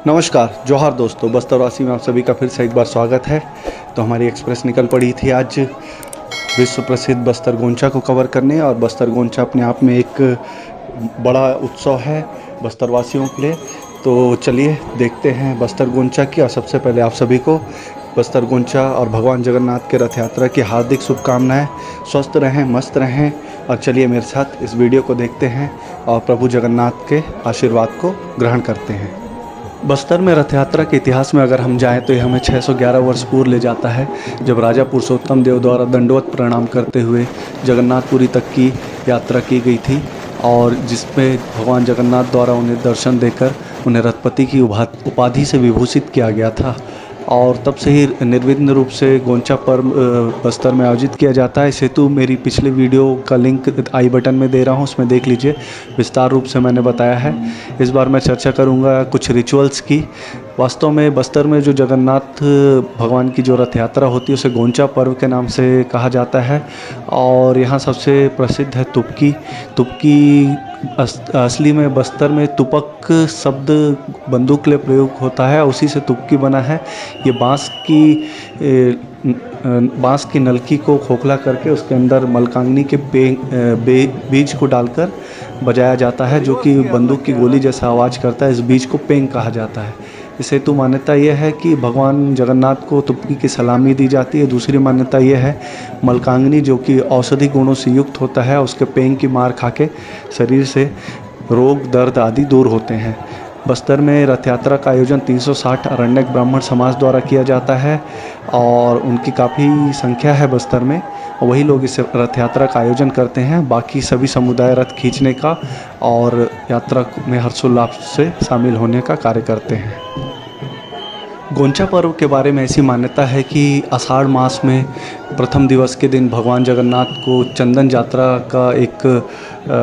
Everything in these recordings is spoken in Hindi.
नमस्कार, जोहार दोस्तों। बस्तरवासी में आप सभी का फिर से एक बार स्वागत है। तो हमारी एक्सप्रेस निकल पड़ी थी आज विश्व प्रसिद्ध बस्तर गोंचा को कवर करने। और बस्तर गोंचा अपने आप में एक बड़ा उत्सव है बस्तरवासियों के लिए। तो चलिए देखते हैं बस्तर गोंचा की। और सबसे पहले आप सभी को बस्तर गोंचा और भगवान जगन्नाथ के रथ यात्रा की हार्दिक शुभकामनाएं। स्वस्थ रहें, मस्त रहें। और चलिए मेरे साथ इस वीडियो को देखते हैं और प्रभु जगन्नाथ के आशीर्वाद को ग्रहण करते हैं। बस्तर में रथ यात्रा के इतिहास में अगर हम जाएं तो ये हमें 611 वर्ष पूर्व ले जाता है, जब राजा पुरुषोत्तम देव द्वारा दंडवत प्रणाम करते हुए जगन्नाथपुरी तक की यात्रा की गई थी। और जिसमें भगवान जगन्नाथ द्वारा उन्हें दर्शन देकर उन्हें रथपति की उपाधि से विभूषित किया गया था। और तब से ही निर्विघ्न रूप से गोंचा पर्व बस्तर में आयोजित किया जाता है। इस हेतु मेरी पिछले वीडियो का लिंक आई बटन में दे रहा हूँ, उसमें देख लीजिए। विस्तार रूप से मैंने बताया है। इस बार मैं चर्चा करूँगा कुछ रिचुअल्स की। वास्तव में बस्तर में जो जगन्नाथ भगवान की जो रथ यात्रा होती है उसे गोंचा पर्व के नाम से कहा जाता है। और यहाँ सबसे प्रसिद्ध है तुपकी। तुपकी असली में बस्तर में तुपक शब्द बंदूक के लिए प्रयोग होता है, उसी से तुपकी बना है। ये बांस की नलकी को खोखला करके उसके अंदर मलकांगनी के बीज को डालकर बजाया जाता है, जो कि बंदूक की गोली जैसा आवाज़ करता है। इस बीज को पेंग कहा जाता है। इस हेतु मान्यता यह है कि भगवान जगन्नाथ को तुपकी की सलामी दी जाती है। दूसरी मान्यता यह है मलकांगनी, जो कि औषधि गुणों से युक्त होता है, उसके पेंग की मार खा के शरीर से रोग दर्द आदि दूर होते हैं। बस्तर में रथ यात्रा का आयोजन 360 अरण्यक ब्राह्मण समाज द्वारा किया जाता है और उनकी काफ़ी संख्या है बस्तर में। और वही लोग इस रथ यात्रा का आयोजन करते हैं। बाकी सभी समुदाय रथ खींचने का और यात्रा में हर्षोल्लास से शामिल होने का कार्य करते हैं। गोंचा पर्व के बारे में ऐसी मान्यता है कि आषाढ़ मास में प्रथम दिवस के दिन भगवान जगन्नाथ को चंदन यात्रा का एक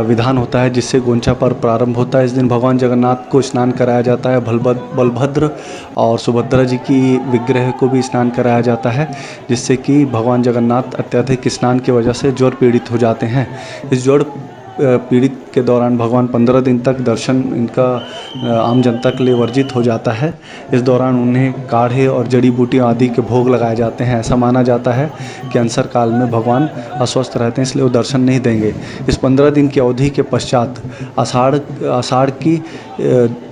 विधान होता है, जिससे गोंचा पर्व प्रारंभ होता है। इस दिन भगवान जगन्नाथ को स्नान कराया जाता है। बलभद्र और सुभद्रा जी की विग्रह को भी स्नान कराया जाता है, जिससे कि भगवान जगन्नाथ अत्यधिक स्नान की वजह से ज्वर पीड़ित हो जाते हैं। इस ज्वर पीड़ित के दौरान भगवान 15 दिन तक दर्शन इनका आम जनता के लिए वर्जित हो जाता है। इस दौरान उन्हें काढ़े और जड़ी बूटियों आदि के भोग लगाए जाते हैं। ऐसा माना जाता है कि अनसर काल में भगवान अस्वस्थ रहते हैं, इसलिए वो दर्शन नहीं देंगे। इस 15 दिन की अवधि के पश्चात आषाढ़ की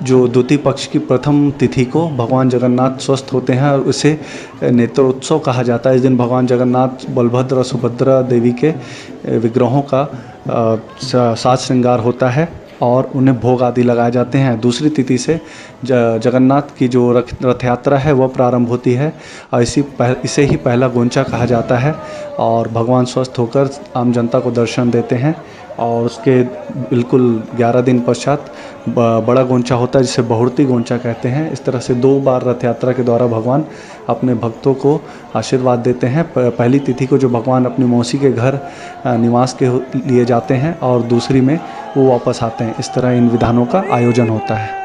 जो द्वितीय पक्ष की प्रथम तिथि को भगवान जगन्नाथ स्वस्थ होते हैं और उसे नेत्रोत्सव कहा जाता है। इस दिन भगवान जगन्नाथ, बलभद्र और सुभद्रा देवी के विग्रहों का साज श्रृंगार होता है और उन्हें भोग आदि लगाए जाते हैं। दूसरी तिथि से जगन्नाथ की जो रथ यात्रा है वह प्रारंभ होती है और इसे ही पहला गोंचा कहा जाता है। और भगवान स्वस्थ होकर आम जनता को दर्शन देते हैं। और उसके बिल्कुल 11 दिन पश्चात बड़ा गोंचा होता है, जिसे बहुड़ती गोंचा कहते हैं। इस तरह से 2 बार रथ यात्रा के द्वारा भगवान अपने भक्तों को आशीर्वाद देते हैं। पहली तिथि को जो भगवान अपनी मौसी के घर निवास के लिए जाते हैं और दूसरी में वो वापस आते हैं। इस तरह इन विधानों का आयोजन होता है।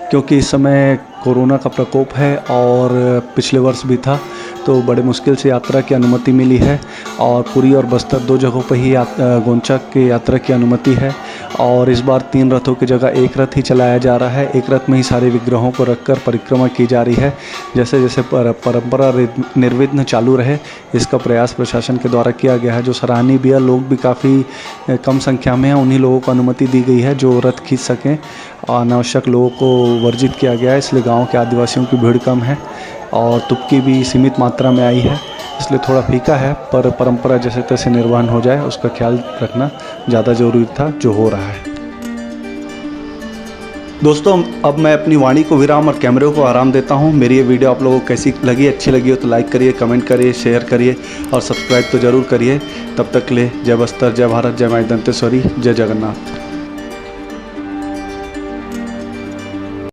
क्योंकि इस समय कोरोना का प्रकोप है और पिछले वर्ष भी था, तो बड़े मुश्किल से यात्रा की अनुमति मिली है। और पुरी और बस्तर 2 जगहों पर ही गोंचा की यात्रा की अनुमति है। और इस बार 3 रथों की जगह 1 रथ ही चलाया जा रहा है। 1 रथ में ही सारे विग्रहों को रखकर परिक्रमा की जा रही है। जैसे जैसे परंपरा निर्विघ्न चालू रहे, इसका प्रयास प्रशासन के द्वारा किया गया है, जो सराहनीय भी है। लोग भी काफ़ी कम संख्या में हैं, उन्हीं लोगों को अनुमति दी गई है जो रथ खींच सकें। अनावश्यक लोगों को वर्जित किया गया है, इसलिए गाँव के आदिवासियों की भीड़ कम है और तुपकी भी सीमित मात्रा में आई है, इसलिए थोड़ा फीका है। पर परंपरा जैसे तैसे निर्वहन हो जाए उसका ख्याल रखना ज़्यादा ज़रूरी था, जो हो रहा है। दोस्तों, अब मैं अपनी वाणी को विराम और कैमरे को आराम देता हूँ। मेरी ये वीडियो आप लोगों को कैसी लगी, अच्छी लगी हो तो लाइक करिए, कमेंट करिए, शेयर करिए और सब्सक्राइब तो ज़रूर करिए। तब तक के लिए जय बस्तर, जय भारत, जय माई दंतेश्वरी, जय जगन्नाथ।